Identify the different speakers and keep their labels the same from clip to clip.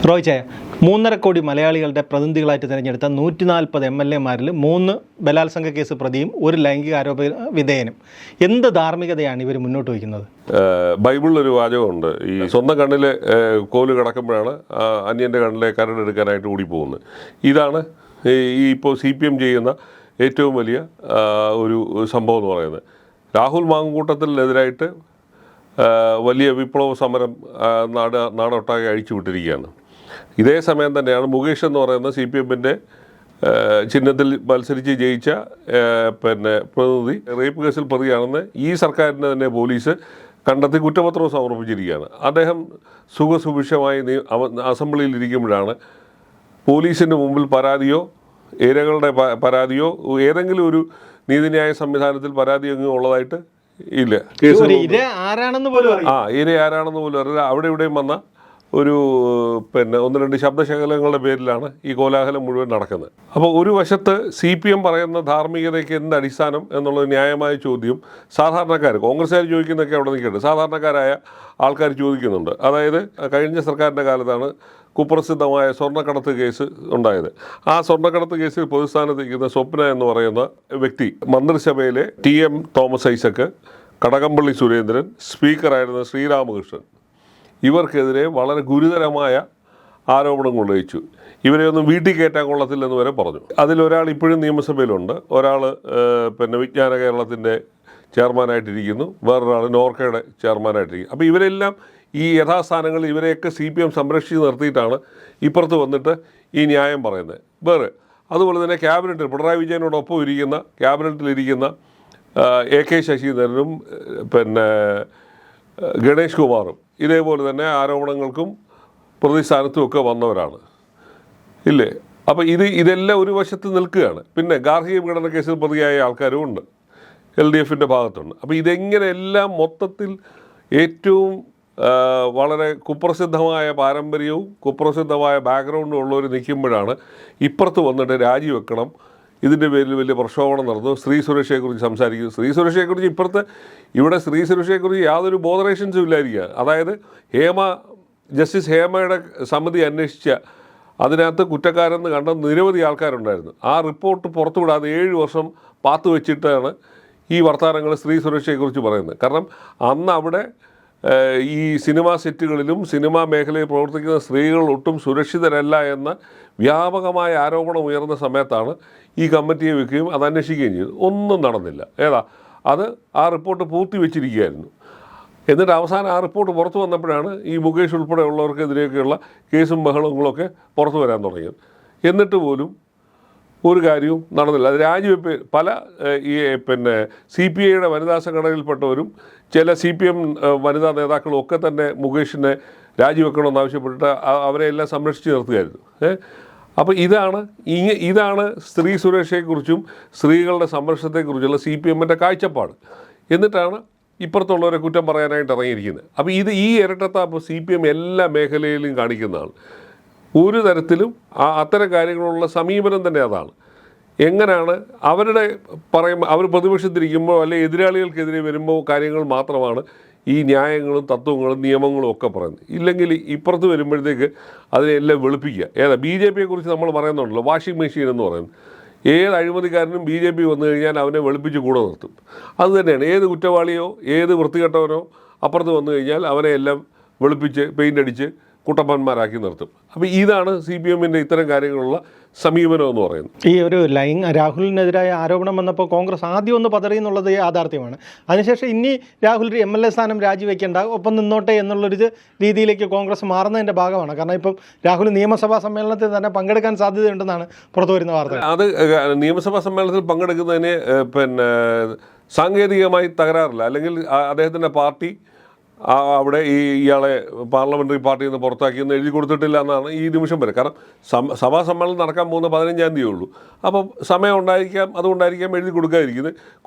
Speaker 1: റോയ്ചേ, 3.5 കോടി മലയാളികളുടെ പ്രതിനിധികളായിട്ട് തിരഞ്ഞെടുത്ത 140 MLA-മാരിൽ 3 ബലാത്സംഗ കേസ് പ്രതിയും 1 ലൈംഗിക ആരോപ വിധേയനും. എന്ത് ധാർമ്മികതയാണ് ഇവർ മുന്നോട്ട് വയ്ക്കുന്നത്?
Speaker 2: ബൈബിളിലൊരു വാചകമുണ്ട്, ഈ സ്വന്തം കണ്ണിലെ കോല് കിടക്കുമ്പോഴാണ് അന്യൻ്റെ കണ്ണിലെ കരടെടുക്കാനായിട്ട് ഓടിപ്പോകുന്നത്. ഇതാണ് ഈ ഇപ്പോൾ CPM ചെയ്യുന്ന ഏറ്റവും വലിയ ഒരു സംഭവം എന്ന് പറയുന്നത്. രാഹുൽ മാങ്കൂട്ടത്തിനെതിരായിട്ട് വലിയ വിപ്ലവ സമരം നാടൊട്ടാകെ അഴിച്ചു വിട്ടിരിക്കുകയാണ്. ഇതേ സമയം തന്നെയാണ് മുകേഷ് എന്ന് പറയുന്ന CPM-ൻ്റെ ചിഹ്നത്തിൽ മത്സരിച്ച് ജയിച്ച പ്രതിനിധി റേപ്പ് കേസിൽ പ്രതിയാണെന്ന് ഈ സർക്കാരിൻ്റെ തന്നെ പോലീസ് കണ്ടെത്തി കുറ്റപത്രവും സമർപ്പിച്ചിരിക്കുകയാണ്. അദ്ദേഹം സുഖസുഭിക്ഷമായി അസംബ്ലിയിൽ ഇരിക്കുമ്പോഴാണ് പോലീസിൻ്റെ മുമ്പിൽ പരാതിയോ ഇരകളുടെ പരാതിയോ ഏതെങ്കിലും ഒരു നീതിന്യായ സംവിധാനത്തിൽ പരാതി എങ്ങും ഉള്ളതായിട്ട് ഇല്ല.
Speaker 1: ഇര ആരാണെന്ന് പോലും
Speaker 2: അറിയില്ല. അവിടെ ഇവിടെയും വന്ന ഒരു 1-2 ശബ്ദശകലങ്ങളുടെ പേരിലാണ് ഈ കോലാഹലം മുഴുവൻ നടക്കുന്നത്. അപ്പോൾ ഒരു വശത്ത് CPM പറയുന്ന ധാർമ്മികതയ്ക്ക് എന്ത് അടിസ്ഥാനം എന്നുള്ളത് ന്യായമായ ചോദ്യം സാധാരണക്കാർ, കോൺഗ്രസ്സുകാർ ചോദിക്കുന്നതൊക്കെ അവിടെ നിൽക്കട്ടെ, സാധാരണക്കാരായ ആൾക്കാർ ചോദിക്കുന്നുണ്ട്. അതായത് കഴിഞ്ഞ സർക്കാരിൻ്റെ കാലത്താണ് കുപ്രസിദ്ധമായ സ്വർണ്ണക്കടത്ത് കേസ് ഉണ്ടായത്. ആ സ്വർണ്ണക്കടത്ത് കേസിൽ പൊതുസ്ഥാനത്തിരിക്കുന്ന സ്വപ്ന എന്ന് പറയുന്ന വ്യക്തി, മന്ത്രിസഭയിലെ TM തോമസ് ഐസക്ക്, കടകംപള്ളി സുരേന്ദ്രൻ, സ്പീക്കറായിരുന്ന ശ്രീരാമകൃഷ്ണൻ, ഇവർക്കെതിരെ വളരെ ഗുരുതരമായ ആരോപണങ്ങൾ ഉന്നയിച്ചു. ഇവരെ ഒന്നും വീട്ടിൽ കയറ്റാൻ കൊള്ളത്തില്ലെന്ന് വരെ പറഞ്ഞു. അതിലൊരാൾ ഇപ്പോഴും നിയമസഭയിലുണ്ട്, ഒരാൾ വിജ്ഞാന കേരളത്തിൻ്റെ ചെയർമാനായിട്ടിരിക്കുന്നു, വേറൊരാൾ നോർക്കയുടെ ചെയർമാനായിട്ടിരിക്കുന്നു. അപ്പോൾ ഇവരെല്ലാം ഈ യഥാസ്ഥാനങ്ങളിൽ ഇവരെയൊക്കെ CPM സംരക്ഷിച്ച് നിർത്തിയിട്ടാണ് ഇപ്പുറത്ത് വന്നിട്ട് ഈ ന്യായം പറയുന്നത്. വേറെ അതുപോലെ തന്നെ ക്യാബിനറ്റിൽ പിണറായി വിജയനോടൊപ്പം ഇരിക്കുന്ന ക്യാബിനറ്റിലിരിക്കുന്ന AK ശശീന്ദ്രനും ഗണേഷ് കുമാറും ഇതേപോലെ തന്നെ ആരോപണങ്ങൾക്കും പ്രതിസ്ഥാനത്തുമൊക്കെ വന്നവരാണ് ഇല്ലേ. അപ്പോൾ ഇതെല്ലാം ഒരു വശത്ത് നിൽക്കുകയാണ്. പിന്നെ ഗാർഹിക പീഡന കേസിൽ പ്രതിയായ ആൾക്കാരും ഉണ്ട്, LDF-ൻ്റെ ഭാഗത്തുണ്ട്. അപ്പോൾ ഇതെങ്ങനെ എല്ലാം മൊത്തത്തിൽ ഏറ്റവും വളരെ കുപ്രസിദ്ധമായ പാരമ്പര്യവും കുപ്രസിദ്ധമായ ബാക്ക്ഗ്രൗണ്ടും ഉള്ളവർ നിൽക്കുമ്പോഴാണ് ഇപ്പുറത്ത് വന്നിട്ട് രാജിവെക്കണം, ഇതിൻ്റെ പേരിൽ വലിയ പ്രക്ഷോഭണം നടന്നു, സ്ത്രീ സുരക്ഷയെക്കുറിച്ച് സംസാരിക്കുന്നു. സ്ത്രീ സുരക്ഷയെക്കുറിച്ച് ഇവിടെ സ്ത്രീ സുരക്ഷയെക്കുറിച്ച് യാതൊരു ബോധറേഷൻസും ഇല്ലായിരിക്കുക. അതായത് ജസ്റ്റിസ് ഹേമയുടെ സമിതി അന്വേഷിച്ച അതിനകത്ത് കുറ്റക്കാരെന്ന് കണ്ട നിരവധി ആൾക്കാരുണ്ടായിരുന്നു. ആ റിപ്പോർട്ട് പുറത്തുവിടാതെ 7 വർഷം പാത്തു വെച്ചിട്ടാണ് ഈ വർത്തമാനങ്ങൾ സ്ത്രീ സുരക്ഷയെക്കുറിച്ച് പറയുന്നത്. കാരണം അന്ന് അവിടെ ഈ സിനിമാ സെറ്റുകളിലും സിനിമാ മേഖലയിൽ പ്രവർത്തിക്കുന്ന സ്ത്രീകൾ ഒട്ടും സുരക്ഷിതരല്ല എന്ന വ്യാപകമായ ആരോപണം ഉയർന്ന സമയത്താണ് ഈ കമ്മിറ്റിയെ വെക്കുകയും അത് അന്വേഷിക്കുകയും ചെയ്തു. ഒന്നും നടന്നില്ല. ആ റിപ്പോർട്ട് പൂർത്തി വെച്ചിരിക്കുകയായിരുന്നു. എന്നിട്ട് അവസാനം ആ റിപ്പോർട്ട് പുറത്തു വന്നപ്പോഴാണ് ഈ മുകേഷ് ഉൾപ്പെടെ ഉള്ളവർക്കെതിരെയൊക്കെയുള്ള കേസും ബഹളങ്ങളൊക്കെ പുറത്തു വരാൻ തുടങ്ങിയത്. എന്നിട്ട് പോലും ഒരു കാര്യവും നടന്നില്ല. അത് രാജിവെപ്പ് പല CPI-യുടെ വനിതാ സംഘടനയിൽപ്പെട്ടവരും ചില CPM വനിതാ നേതാക്കളും ഒക്കെ തന്നെ മുകേഷിനെ രാജിവെക്കണമെന്ന് ആവശ്യപ്പെട്ടിട്ട് അവരെ എല്ലാം സംരക്ഷിച്ച് നിർത്തുകയായിരുന്നു. അപ്പോൾ ഇതാണ് സ്ത്രീ സുരക്ഷയെക്കുറിച്ചും സ്ത്രീകളുടെ സംരക്ഷണത്തെക്കുറിച്ചുള്ള CPM-ൻ്റെ കാഴ്ചപ്പാട്. എന്നിട്ടാണ് ഇപ്പുറത്തുള്ളവരെ കുറ്റം പറയാനായിട്ട് ഇറങ്ങിയിരിക്കുന്നത്. അപ്പോൾ ഈ ഇരട്ടത്താപ്പ് CPM എല്ലാ മേഖലയിലും കാണിക്കുന്നതാണ്. ഒരു തരത്തിലും അത്തരം കാര്യങ്ങളുള്ള സമീപനം തന്നെ അതാണ്. എങ്ങനെയാണ് അവർ പ്രതിപക്ഷത്തിരിക്കുമ്പോൾ അല്ലെങ്കിൽ എതിരാളികൾക്കെതിരെ വരുമ്പോൾ കാര്യങ്ങൾ മാത്രമാണ് ഈ ന്യായങ്ങളും തത്വങ്ങളും നിയമങ്ങളും ഒക്കെ പറയുന്നത്. ഇല്ലെങ്കിൽ ഇപ്പുറത്ത് വരുമ്പോഴത്തേക്ക് അതിനെല്ലാം വെളുപ്പിക്കുക. BJP-യെക്കുറിച്ച് നമ്മൾ പറയുന്നുണ്ടല്ലോ, വാഷിംഗ് മെഷീൻ എന്ന് പറയുന്നത്. ഏത് അഴിമതിക്കാരനും BJP വന്നു കഴിഞ്ഞാൽ അവനെ വെളുപ്പിച്ച് കൂടെ നിർത്തും. അതുതന്നെയാണ് ഏത് കുറ്റവാളിയോ ഏത് വൃത്തികെട്ടവനോ അപ്പുറത്ത് വന്നു കഴിഞ്ഞാൽ അവനെ എല്ലാം വെളുപ്പിച്ച് പെയിൻ്റ് അടിച്ച് കുട്ടപ്പന്മാരാക്കി നിർത്തും. അപ്പോൾ ഇതാണ് CPM-ൻ്റെ ഇത്തരം കാര്യങ്ങളുള്ള സമീപനം എന്ന് പറയുന്നത്.
Speaker 1: ഈ ഒരു രാഹുലിനെതിരായ ആരോപണം വന്നപ്പോൾ കോൺഗ്രസ് ആദ്യം ഒന്ന് പതറി എന്നുള്ളത് യാഥാർത്ഥ്യമാണ്. അതിനുശേഷം ഇനി രാഹുൽ MLA സ്ഥാനം രാജിവെക്കേണ്ട, ഒപ്പം നിന്നോട്ടെ എന്നുള്ളൊരു രീതിയിലേക്ക് കോൺഗ്രസ് മാറുന്നതിൻ്റെ ഭാഗമാണ്. കാരണം ഇപ്പം രാഹുൽ നിയമസഭാ സമ്മേളനത്തിൽ തന്നെ പങ്കെടുക്കാൻ സാധ്യതയുണ്ടെന്നാണ് പുറത്തു വരുന്ന വാർത്ത.
Speaker 2: അത് നിയമസഭാ സമ്മേളനത്തിൽ പങ്കെടുക്കുന്നതിന് സാങ്കേതികമായി തകരാറില്ല. അല്ലെങ്കിൽ അദ്ദേഹത്തിൻ്റെ പാർട്ടി അവിടെ ഇയാളെ പാർലമെൻ്ററി പാർട്ടിയിൽ നിന്ന് പുറത്താക്കിയെന്ന് എഴുതി കൊടുത്തിട്ടില്ല എന്നാണ് ഈ നിമിഷം വരെ. കാരണം സഭാ സമ്മേളനം നടക്കാൻ പോകുന്ന 15-ാം തീയതി ഉള്ളൂ. അപ്പം സമയം ഉണ്ടായിരിക്കാം, അതുകൊണ്ടായിരിക്കാം എഴുതി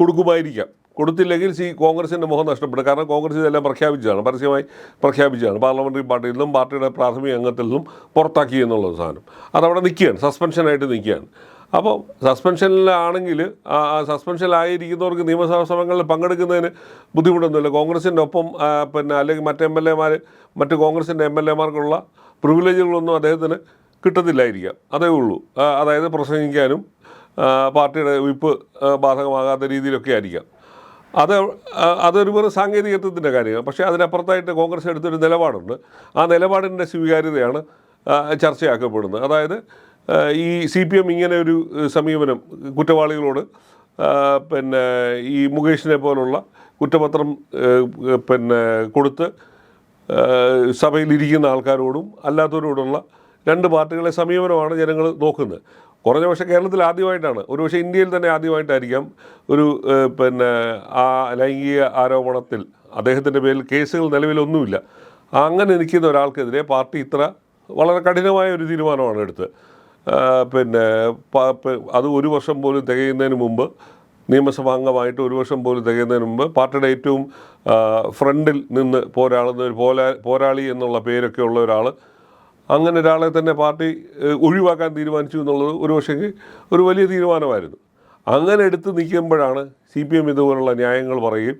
Speaker 2: കൊടുക്കുമായിരിക്കാം. കൊടുത്തില്ലെങ്കിൽ കോൺഗ്രസിൻ്റെ മുഖം നഷ്ടപ്പെടും. കാരണം കോൺഗ്രസ് ഇതെല്ലാം പരസ്യമായി പ്രഖ്യാപിച്ചതാണ്. പാർലമെൻ്ററി പാർട്ടിയിൽ നിന്നും പാർട്ടിയുടെ പ്രാഥമിക അംഗത്തിൽ നിന്നും പുറത്താക്കി എന്നുള്ള സാധനം അതവിടെ നിൽക്കുകയാണ്, സസ്പെൻഷനായിട്ട് നിൽക്കുകയാണ്. അപ്പോൾ സസ്പെൻഷനിലാണെങ്കിൽ സസ്പെൻഷനിലായിരിക്കുന്നവർക്ക് നിയമസഭാ സഭകളിൽ പങ്കെടുക്കുന്നതിന് ബുദ്ധിമുട്ടൊന്നുമില്ല. കോൺഗ്രസിൻ്റെ ഒപ്പം അല്ലെങ്കിൽ മറ്റ് കോൺഗ്രസിൻ്റെ MLA-മാർക്കുള്ള പ്രിവിലേജുകളൊന്നും അദ്ദേഹത്തിന് കിട്ടത്തില്ലായിരിക്കാം, അതേ ഉള്ളൂ. അതായത് പ്രസംഗിക്കാനും പാർട്ടിയുടെ വിപ്പ് ബാധകമാകാത്ത രീതിയിലൊക്കെ ആയിരിക്കാം. അതൊരു വെറും സാങ്കേതികത്വത്തിൻ്റെ കാര്യമാണ്. പക്ഷേ അതിനപ്പുറത്തായിട്ട് കോൺഗ്രസ് എടുത്തൊരു നിലപാടുണ്ട്. ആ നിലപാടിൻ്റെ സ്വീകാര്യതയാണ് ചർച്ചയാക്കപ്പെടുന്നത്. അതായത് ഈ CPM ഇങ്ങനെ ഒരു സമീപനം കുറ്റവാളികളോട് പിന്നെ ഈ മുകേഷിനെ പോലുള്ള കുറ്റപത്രം കൊടുത്ത് സഭയിലിരിക്കുന്ന ആൾക്കാരോടും അല്ലാത്തവരോടുള്ള രണ്ട് പാർട്ടികളെ സമീപനമാണ് ജനങ്ങൾ നോക്കുന്നത്. കുറഞ്ഞ പക്ഷേ കേരളത്തിൽ ആദ്യമായിട്ടാണ്, ഒരുപക്ഷെ ഇന്ത്യയിൽ തന്നെ ആദ്യമായിട്ടായിരിക്കാം ഒരു ആ ലൈംഗിക ആരോപണത്തിൽ അദ്ദേഹത്തിൻ്റെ പേരിൽ കേസുകൾ നിലവിലൊന്നുമില്ല. അങ്ങനെ നിൽക്കുന്ന ഒരാൾക്കെതിരെ പാർട്ടി ഇത്ര വളരെ കഠിനമായ ഒരു തീരുമാനമാണ് എടുത്തത്. അത് ഒരു വർഷം പോലും തികയുന്നതിന് മുമ്പ്, നിയമസഭാ അംഗമായിട്ട് ഒരു വർഷം പോലും തികയുന്നതിന് മുമ്പ് പാർട്ടിയുടെ ഏറ്റവും ഫ്രണ്ടിൽ നിന്ന് പോരാളുന്ന ഒരു പോരാളി എന്നുള്ള പേരൊക്കെ ഉള്ള ഒരാൾ, അങ്ങനെ ഒരാളെ തന്നെ പാർട്ടി ഒഴിവാക്കാൻ തീരുമാനിച്ചു എന്നുള്ളത് ഒരു പക്ഷേ ഒരു വലിയ തീരുമാനമായിരുന്നു. അങ്ങനെ എടുത്ത് നിൽക്കുമ്പോഴാണ് CPM ഇതുപോലുള്ള ന്യായങ്ങൾ പറയുകയും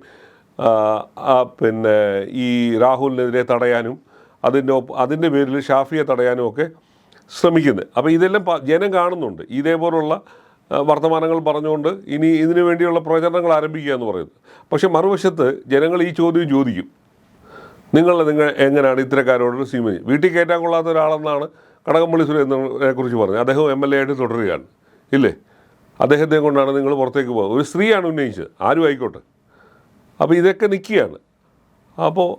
Speaker 2: ഈ രാഹുലിനെതിരെ തടയാനും അതിൻ്റെ പേരിൽ ഷാഫിയെ തടയാനും ഒക്കെ ശ്രമിക്കുന്നത്. അപ്പോൾ ഇതെല്ലാം ജനം കാണുന്നുണ്ട്. ഇതേപോലുള്ള വർത്തമാനങ്ങൾ പറഞ്ഞുകൊണ്ട് ഇനി ഇതിനു വേണ്ടിയുള്ള പ്രചരണങ്ങൾ ആരംഭിക്കുക എന്ന് പറയുന്നത്. പക്ഷേ മറുവശത്ത് ജനങ്ങൾ ഈ ചോദ്യം ചോദിക്കും, നിങ്ങൾ എങ്ങനെയാണ് ഇത്തരക്കാരോട് വീട്ടിൽ കയറ്റാൻ കൊള്ളാത്ത ഒരാളെന്നാണ് കടകംപള്ളി സുരേന്ദ്രനെ കുറിച്ച് പറഞ്ഞത്. അദ്ദേഹം MLA ആയിട്ട് തുടരുകയാണ്, ഇല്ലേ? അദ്ദേഹത്തെ കൊണ്ടാണ് നിങ്ങൾ പുറത്തേക്ക് പോകുന്നത്. ഒരു സ്ത്രീയാണ് ഉന്നയിച്ചത്, ആരും ആയിക്കോട്ടെ. അപ്പോൾ ഇതൊക്കെ നിൽക്കുകയാണ്. അപ്പോൾ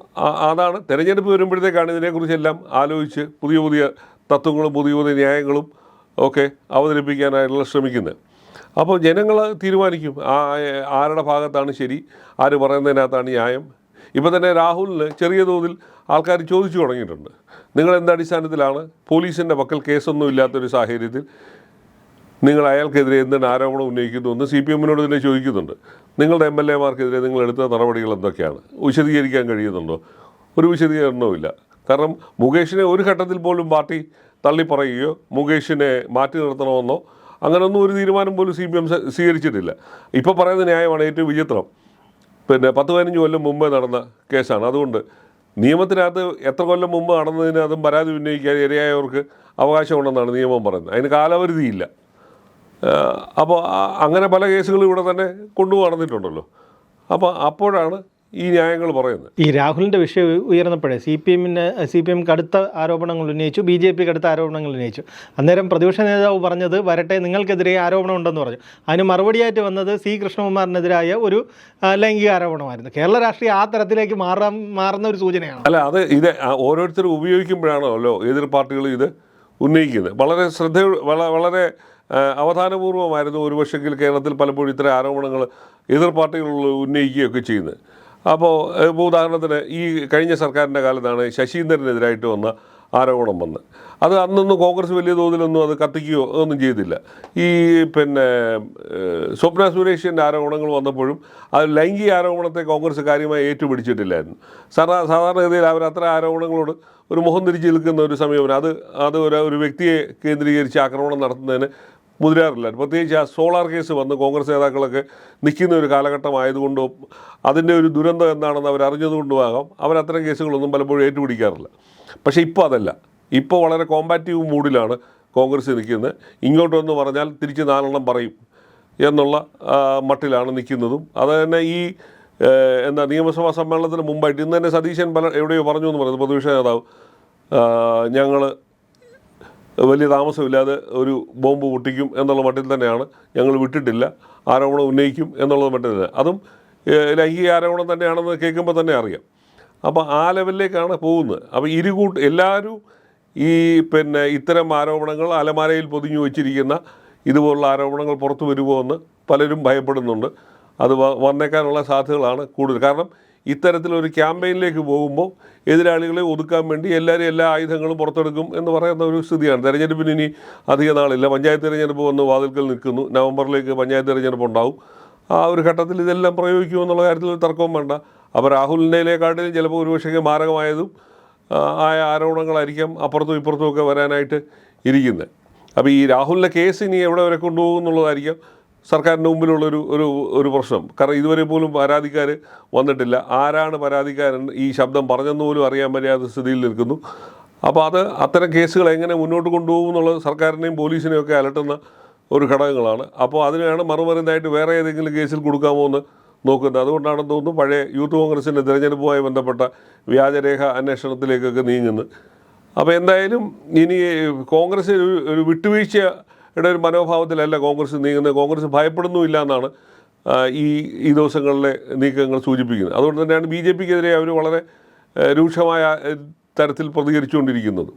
Speaker 2: അതാണ് തെരഞ്ഞെടുപ്പ് വരുമ്പോഴത്തേക്കാണ് ഇതിനെക്കുറിച്ചെല്ലാം ആലോചിച്ച് പുതിയ പുതിയ തത്വങ്ങളും പുതിയ പുതിയ ന്യായങ്ങളും ഒക്കെ അവതരിപ്പിക്കാനായിട്ടുള്ള ശ്രമിക്കുന്നത്. അപ്പോൾ ജനങ്ങൾ തീരുമാനിക്കും ആരുടെ ഭാഗത്താണ് ശരി, ആര് പറയുന്നതിനകത്താണ് ന്യായം. ഇപ്പോൾ തന്നെ രാഹുലിന് ചെറിയ തോതിൽ ആൾക്കാർ ചോദിച്ചു തുടങ്ങിയിട്ടുണ്ട്, നിങ്ങൾ എന്ത് അടിസ്ഥാനത്തിലാണ് പോലീസിൻ്റെ പക്കൽ കേസൊന്നും ഇല്ലാത്തൊരു സാഹചര്യത്തിൽ നിങ്ങൾ അയാൾക്കെതിരെ എന്താണ് ആരോപണം ഉന്നയിക്കുന്നു എന്ന് CPMനോട് തന്നെ ചോദിക്കുന്നുണ്ട്. നിങ്ങളുടെ MLA മാർക്കെതിരെ നിങ്ങൾ എടുത്ത നടപടികൾ എന്തൊക്കെയാണ്, വിശദീകരിക്കാൻ കഴിയുന്നുണ്ടോ? ഒരു വിശദീകരണവും ഇല്ല. കാരണം മുകേഷിനെ ഒരു ഘട്ടത്തിൽ പോലും പാർട്ടി തള്ളിപ്പറയുകയോ മുകേഷിനെ മാറ്റി നിർത്തണമെന്നോ അങ്ങനെയൊന്നും ഒരു തീരുമാനം പോലും CPM സ്വീകരിച്ചിട്ടില്ല. ഇപ്പോൾ പറയുന്ന ന്യായമാണ് ഏറ്റവും വിചിത്രം. 10-15 കൊല്ലം മുമ്പ് നടന്ന കേസാണ്. അതുകൊണ്ട് നിയമത്തിനകത്ത് എത്ര കൊല്ലം മുമ്പ് നടന്നതിന് അതും പരാതി ഉന്നയിക്കാൻ ഇരയായവർക്ക് അവകാശമുണ്ടെന്നാണ് നിയമം പറയുന്നത്. അതിന് കാലാവധിയില്ല. അപ്പോൾ അങ്ങനെ പല കേസുകളും ഇവിടെ തന്നെ കൊണ്ടുനടന്നിട്ടുണ്ടല്ലോ. അപ്പോൾ അപ്പോഴാണ് ഈ ന്യായങ്ങൾ പറയുന്നത്.
Speaker 1: ഈ രാഹുലിൻ്റെ വിഷയം ഉയർന്നപ്പോഴേ CPM കടുത്ത ആരോപണങ്ങൾ ഉന്നയിച്ചു, BJP കടുത്ത ആരോപണങ്ങൾ ഉന്നയിച്ചു. അന്നേരം പ്രതിപക്ഷ നേതാവ് പറഞ്ഞത് വരട്ടെ, നിങ്ങൾക്കെതിരെ ആരോപണം ഉണ്ടെന്ന് പറഞ്ഞു. അതിന് മറുപടിയായിട്ട് വന്നത് C. കൃഷ്ണകുമാറിനെതിരായ ഒരു ലൈംഗിക ആരോപണമായിരുന്നു. കേരള രാഷ്ട്രീയം ആ തരത്തിലേക്ക് മാറുന്ന ഒരു സൂചനയാണ്.
Speaker 2: അല്ല, ഇത് ഓരോരുത്തരും ഉപയോഗിക്കുമ്പോഴാണല്ലോ എതിർ പാർട്ടികൾ ഇത് ഉന്നയിക്കുന്നത്. വളരെ അവധാനപൂർവ്വമായിരുന്നു ഒരു പക്ഷെങ്കിൽ കേരളത്തിൽ പലപ്പോഴും ഇത്തരം ആരോപണങ്ങൾ എതിർ പാർട്ടികൾ ഉന്നയിക്കുകയൊക്കെ ചെയ്യുന്നത്. അപ്പോൾ ഉദാഹരണത്തിന് ഈ കഴിഞ്ഞ സർക്കാരിൻ്റെ കാലത്താണ് ശശീന്ദ്രനെതിരായിട്ട് വന്ന ആരോപണം വന്നത്. അത് അന്നൊന്നും കോൺഗ്രസ് വലിയ തോതിലൊന്നും അത് കത്തിക്കുകയോ ഒന്നും ചെയ്തില്ല. ഈ സ്വപ്ന സുരേഷിൻ്റെ ആരോപണങ്ങൾ വന്നപ്പോഴും അത് ലൈംഗിക ആരോപണത്തെ കോൺഗ്രസ് കാര്യമായി ഏറ്റുപിടിച്ചിട്ടില്ലായിരുന്നു. സാധാരണഗതിയിൽ അവർ അത്ര ആരോപണങ്ങളോട് ഒരു മുഖം തിരിച്ച് നിൽക്കുന്ന ഒരു സമീപനം, അത് ഒരു വ്യക്തിയെ കേന്ദ്രീകരിച്ച് ആക്രമണം നടത്തുന്നതിന് മുതിരാറില്ല. പ്രത്യേകിച്ച് ആ സോളാർ കേസ് വന്ന് കോൺഗ്രസ് നേതാക്കളൊക്കെ നിൽക്കുന്ന ഒരു കാലഘട്ടമായതുകൊണ്ടും അതിൻ്റെ ഒരു ദുരന്തം എന്താണെന്ന് അവരറിഞ്ഞതുകൊണ്ടുമാകാം അവരത്തരം കേസുകളൊന്നും പലപ്പോഴും ഏറ്റുപിടിക്കാറില്ല. പക്ഷേ ഇപ്പോൾ അതല്ല. ഇപ്പോൾ വളരെ കോമ്പാറ്റീവ് മൂഡിലാണ് കോൺഗ്രസ് നിൽക്കുന്നത്. ഇങ്ങോട്ടൊന്ന് പറഞ്ഞാൽ തിരിച്ച് 4 പറയും എന്നുള്ള മട്ടിലാണ് നിൽക്കുന്നതും. അത് തന്നെ ഈ നിയമസഭാ സമ്മേളനത്തിന് മുമ്പായിട്ട് ഇന്ന് തന്നെ സതീശൻ എവിടെയോ പറഞ്ഞു എന്ന് പറയുന്നത് പ്രതിപക്ഷ നേതാവ്, ഞങ്ങൾ വലിയ താമസമില്ലാതെ ഒരു ബോംബ് പൊട്ടിക്കും എന്നുള്ള മട്ടിൽ തന്നെയാണ്, ഞങ്ങൾ വിട്ടിട്ടില്ല, ആരോപണം ഉന്നയിക്കും എന്നുള്ളത് മട്ടിൽ തന്നെ. അതും ലൈംഗിക ആരോപണം തന്നെയാണെന്ന് കേൾക്കുമ്പോൾ തന്നെ അറിയാം. അപ്പോൾ ആ ലെവലിലേക്കാണ് പോകുന്നത്. അപ്പോൾ എല്ലാവരും ഈ ഇത്തരം ആരോപണങ്ങൾ അലമാരയിൽ പൊതിഞ്ഞു വച്ചിരിക്കുന്ന ഇതുപോലുള്ള ആരോപണങ്ങൾ പുറത്തു വരുമോ എന്ന് പലരും ഭയപ്പെടുന്നുണ്ട്. അത് വന്നേക്കാനുള്ള സാധ്യതകളാണ് കൂടുതൽ. കാരണം ഇത്തരത്തിലൊരു ക്യാമ്പയിനിലേക്ക് പോകുമ്പോൾ എതിരാളികളെ ഒതുക്കാൻ വേണ്ടി എല്ലാവരും എല്ലാ ആയുധങ്ങളും പുറത്തെടുക്കും എന്ന് പറയുന്ന ഒരു സ്ഥിതിയാണ്. തെരഞ്ഞെടുപ്പിന് ഇനി അധിക നാളില്ല. പഞ്ചായത്ത് തിരഞ്ഞെടുപ്പ് വന്ന് വാതിൽക്കൽ നിൽക്കുന്നു. നവംബറിലേക്ക് പഞ്ചായത്ത് തിരഞ്ഞെടുപ്പ് ഉണ്ടാവും. ആ ഒരു ഘട്ടത്തിൽ ഇതെല്ലാം പ്രയോഗിക്കുമെന്നുള്ള കാര്യത്തിൽ ഒരു തർക്കവും വേണ്ട. അപ്പോൾ രാഹുലിൻ്റെക്കാട്ടിലും ചിലപ്പോൾ ഒരുപക്ഷെ മാരകമായതും ആയ ആരോപണങ്ങളായിരിക്കാം അപ്പുറത്തും ഇപ്പുറത്തും ഒക്കെ വരാനായിട്ട് ഇരിക്കുന്നത്. അപ്പോൾ ഈ രാഹുലിൻ്റെ കേസ് ഇനി എവിടെ വരെ കൊണ്ടുപോകും എന്നുള്ളതായിരിക്കാം സർക്കാരിൻ്റെ മുമ്പിലുള്ളൊരു പ്രശ്നം. കാരണം ഇതുവരെ പോലും പരാതിക്കാർ വന്നിട്ടില്ല. ആരാണ് പരാതിക്കാരൻ, ഈ ശബ്ദം പറഞ്ഞെന്ന് പോലും അറിയാൻ പറ്റാത്ത സ്ഥിതിയിൽ നിൽക്കുന്നു. അപ്പോൾ അത്തരം കേസുകൾ എങ്ങനെ മുന്നോട്ട് കൊണ്ടുപോകും എന്നുള്ളത് സർക്കാരിനെയും പോലീസിനെയും ഒക്കെ അലട്ടുന്ന ഒരു ഘടകങ്ങളാണ്. അപ്പോൾ അതിനാണ് മറുമരുന്നായിട്ട് വേറെ ഏതെങ്കിലും കേസിൽ കൊടുക്കാമോ എന്ന് നോക്കുന്നത്. അതുകൊണ്ടാണെന്ന് തോന്നുന്നു പഴയ യൂത്ത് കോൺഗ്രസിൻ്റെ തിരഞ്ഞെടുപ്പുമായി ബന്ധപ്പെട്ട വ്യാജരേഖ അന്വേഷണത്തിലേക്കൊക്കെ നീങ്ങുന്നത്. അപ്പോൾ എന്തായാലും ഇനി കോൺഗ്രസ് ഒരു വിട്ടുവീഴ്ചയുടെ ഒരു മനോഭാവത്തിലല്ല കോൺഗ്രസ് നീങ്ങുന്നത്. കോൺഗ്രസ് ഭയപ്പെടുന്നുമില്ല എന്നാണ് ഈ ദിവസങ്ങളിലെ നീക്കങ്ങൾ സൂചിപ്പിക്കുന്നത്. അതുകൊണ്ട് തന്നെയാണ് BJPക്കെതിരെ അവർ വളരെ രൂക്ഷമായ തരത്തിൽ പ്രതികരിച്ചുകൊണ്ടിരിക്കുന്നത്.